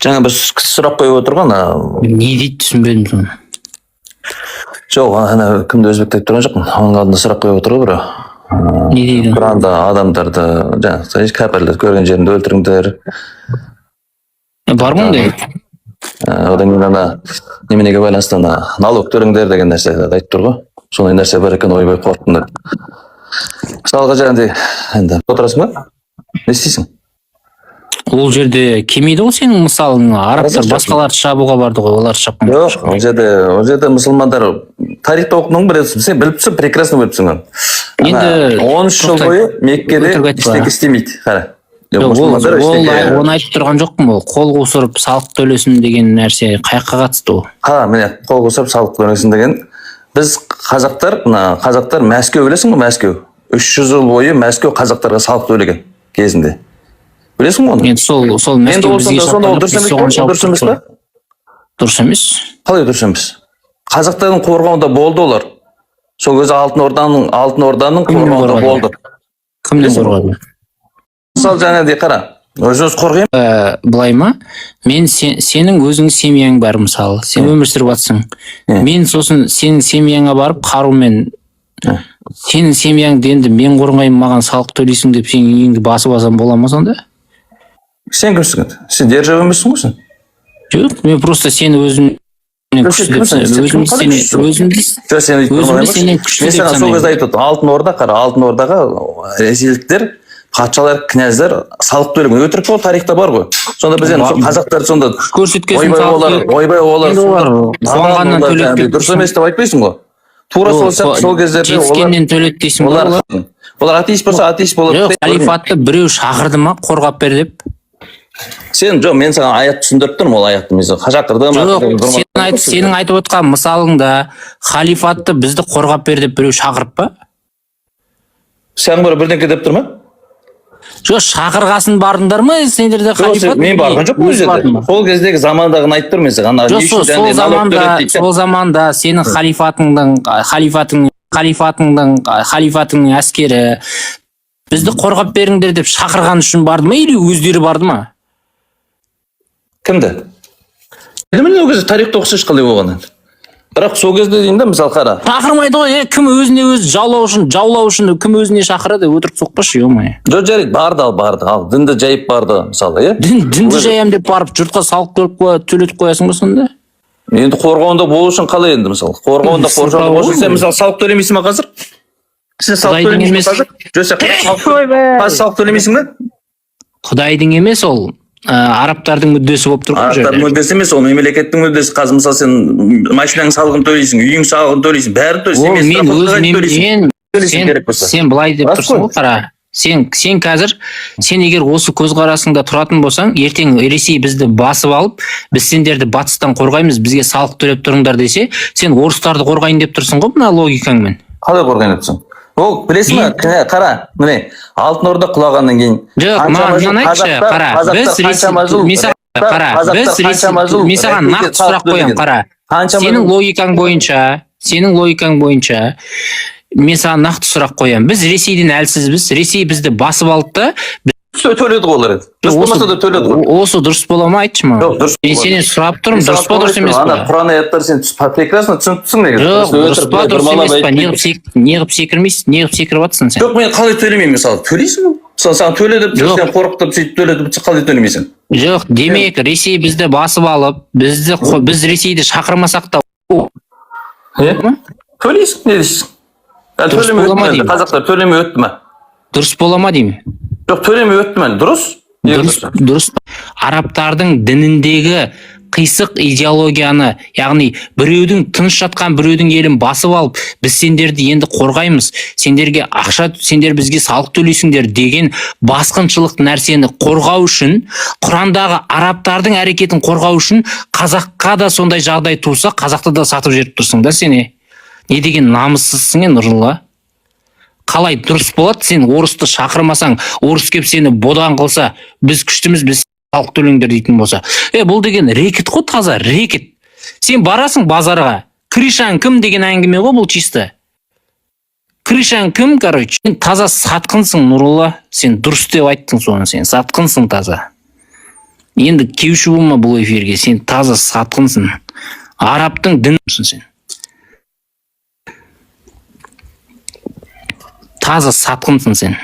жаңа біз сұрақ қойып отырған Не дейді түсінбедім соны. жоқ ана кімді өзбекті айтып тұрған жоқпын, оның алдында сұрақ қойып отыр ғой біреу. Не дейді? Құранда адамдарды жаңағы кәпірлерді көрген жерінде өлтіріңдер. Бар ма ондай? Одан кейін ана неменеге байланысты ана налог төлеңдер деген нәрсе айтып тұр ғой. Сондай нәрсе бар екен, ойбай қорықтым деп. Мысалға жаңағыдай енді отырасың ба? Не істейсің? Ол жерде келмейді ғой сенің мысалың. Арабтар басқаларды шабуға барды ғой, оларды шапқан. Жоқ, ол жерде мұсылмандар тарихта оқыдың білесің, сен біліп тұрсың, прекрасно біліп тұрсың. Енді 13 жыл бойы Меккеде ештеңе істемейді. Қара. Оны айтып тұрған жоқпын, ол қол қусырып салық төлесін деген нәрсе қайаққа қатысты ол. Міне қол қусырып салық төлесін деген. Біз қазақтар Мәскеу білесің ғой, Мәскеу. 300 жыл бойы Мәскеу қазақтарға салық төлеген кезінде. Білесің ғой оны? Енді сол Мәскеу бізге дұрыс емес па? Дұрыс емес. Қалай дұрыс емес? Қазақтардың қорғауында болды олар. Сол кезде Алтын Орданың қорғауында болды. Кімнен қорғады? Мысалы жаңағыдай қара, өзіңіз қорғаймын. Былай ма? Мен сенің өзіңнің семьяң бар мысалы. Сен өмір сүріп жатсың. Мен сосын сенің семьяңа барып қарумен сенің семьяңды енді мен қорғаймын, маған салық төлейсің деп сен үйіңді басып алсам бола ма сонда? Сен кімсің? Сен держава емессің ғой сен? Жоқ, мен просто сені өзімнен күшті деп сол кезде айтып Алтын Орда, қара, Алтын Ордаға ресейліктер, патшалар, князьдар салық төлеген. Өтірік ол тарихта бар ғой. Сонда біз енді қазақтар сонда ойбай олар дұрыс емес деп айтпайсың ғой. Тура сол кездерде жетіскеннен төледі дейсің ғой. Олар атеист болса атеист болады. Жоқ, халифатты біреу шақырды ма қорғап бер деп? Жоқ, мен саған аят түсіндіріп тұрмын, ол аятты мен шақырдым. Жоқ, сенің айтып отқан мысалыңда халифатты бізді қорғап бер деп біреу шақырып па? Сен бірдеңке деп тұр ма? Жоқ, шақырғасын бардыңдар ма сендерде халифат? Мен барған жоқ ол жерде. Сол кездегі замандағын айтып тұрмын мен саған. Жоқ, сол заманда сенің халифатыңның әскері бізді қорғап беріңдер деп шақырған үшін барды ма или өздері барды ма? Кімді? Мен ол кезде тарихта оқыса ешқандай болған енді. Бірақ сол кезде дейін де мысалы қара. Шақырмайды ғой, кім өзіне өзі жаулау үшін кім өзіне шақырады, өтірік соқпашы, ё-мое. Жоқ, жарайды, барды, ал дінді жайып барды мысалы, иә? Дінді жаям деп барып жұртқа салық төлетіп қоясың ба сонда? Енді қорғауында болу үшін қалай енді мысалы? Қорғауында болу үшін сен мысалы салық төлемейсің ба қазір? Сен салық төлемейсің ба қазір? Жоқ, салық төлемейсің ба? Құдайдың емес ол. Арабтардың мүддесі болып тұр ғой. Арабтардың мүддесі емес, ол мемлекеттің мүддесі. Қазір мысалы сен машинаның салығын төлейсің, үйің салығын төлейсің, бәрін төлейсің. Сен былай деп тұрсың ғой, қара. Сен қазір, сен егер осы көзқарасыңда тұратын болсаң, ертең Ресей бізді басып алып, біз сендерді батыстан қорғаймыз, бізге салық төлеп тұрыңдар десе, сен орыстарды қорғайын деп тұрсың ғой, мына логикаңмен. Қалай қорғайын деп тұрсың? Ол білесің ба, қара, міне, Алтын Орда құлағаннан кейін. Жоқ, маған айтшы, қара, мен саған нақты сұрақ қоямын, қара. Сенің логикаң бойынша, мен саған нақты сұрақ қоямын. Біз Ресейден әлсізбіз, Ресей бізді басып алды да, төледі ғой олар еді. Дұрыс болмаса да төледі ғой. Осы дұрыс бола ма, айтшы маған? Жоқ, дұрыс. Мен сенен сұрап тұрмын, дұрыс па, дұрыс емес па? Құран аяттар сен прекрасно түсініп тұрсың неге? Жоқ, дұрыс па, дұрыс емес па? Неғып секірмейсің, неғып секіріп жатсың сен? Жоқ, мен қалай төлемеймін мысалы? Төлейсің ғой. Саған төледіп, сен қорқытып, сөйтіп төледіп, қалай төлемейсің? Жоқ, демек, Ресей бізді басып алып, біз Ресейді шақырмасақ та... Төлейсің, не дейсің? Қазақтар төлемей өтті ме? Дұрыс бола ма деймін? Жоқ, төлемей өтті ме? Дұрыс? Дұрыс. Арабтардың дініндегі қисық идеологияны, яғни біреудің тыныш жатқан біреудің елін басып алып, біз сендерді енді қорғаймыз, сендерге ақша, сендер бізге салық төлейсіңдер деген басқыншылық нәрсені қорғау үшін, Құрандағы арабтардың әрекетін қорғау үшін қазаққа да сондай жағдай туса, қазақты да сатып жіберіп тұрсың да сен. Не деген намыссызсың Нұржолға? Қалай дұрыс болады, сен орысты шақырмасаң, орыс кеп сені бодан қылса, біз күштіміз, біз салық төлеңдер дейтін болса. Бұл деген рекет қой, таза рекет. Сен барасың базарға, Кришан кім деген әңгіме ғой бұл чисто. Кришан кім, короче? Сен таза сатқынсың, Нұролла. Сен дұрыс деп айттың соны, сен сатқынсың таза. енді кеуші болма бұл эфирге, сен таза сатқынсың. Арабтың дінісің сен. Таза сатқынсың сен.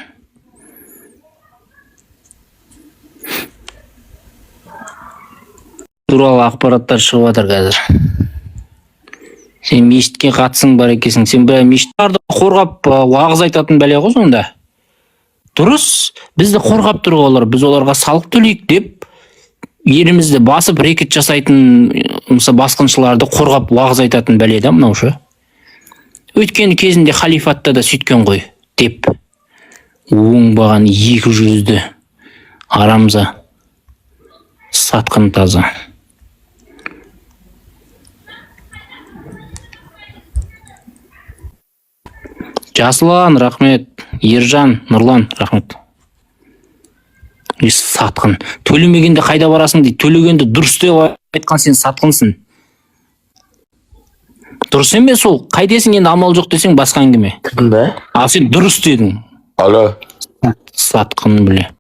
Туралы ақпараттар шығып жатыр қазір. Сен мешітке қатысың бар екенсің. Сен бір мешіттарды қорғап уағыз айтатын бәле ғой сонда. Дұрыс, бізді қорғап тұр олар. Біз оларға салық төлейік деп елімізді басып рекет жасайтын басқыншыларды қорғап уағыз айтатын бәле да мынау ше. Өйткені кезінде халифатта да сөйткен ғой деп. Оңбаған 200-ді арамза сатқын таза. Жасылан, рахмет. Ержан, Нұрлан, рахмет. Сатқын. Төлемегенде қайда барасың дейді. Төлегенде дұрыс деп айтқан сен сатқынсың. Дұрыс емес ол. Қайдесің енді амал жоқ десең басқа әңгіме. Кірдің бе? Ал сен дұрыс дедің. Алло. Сатқын біле.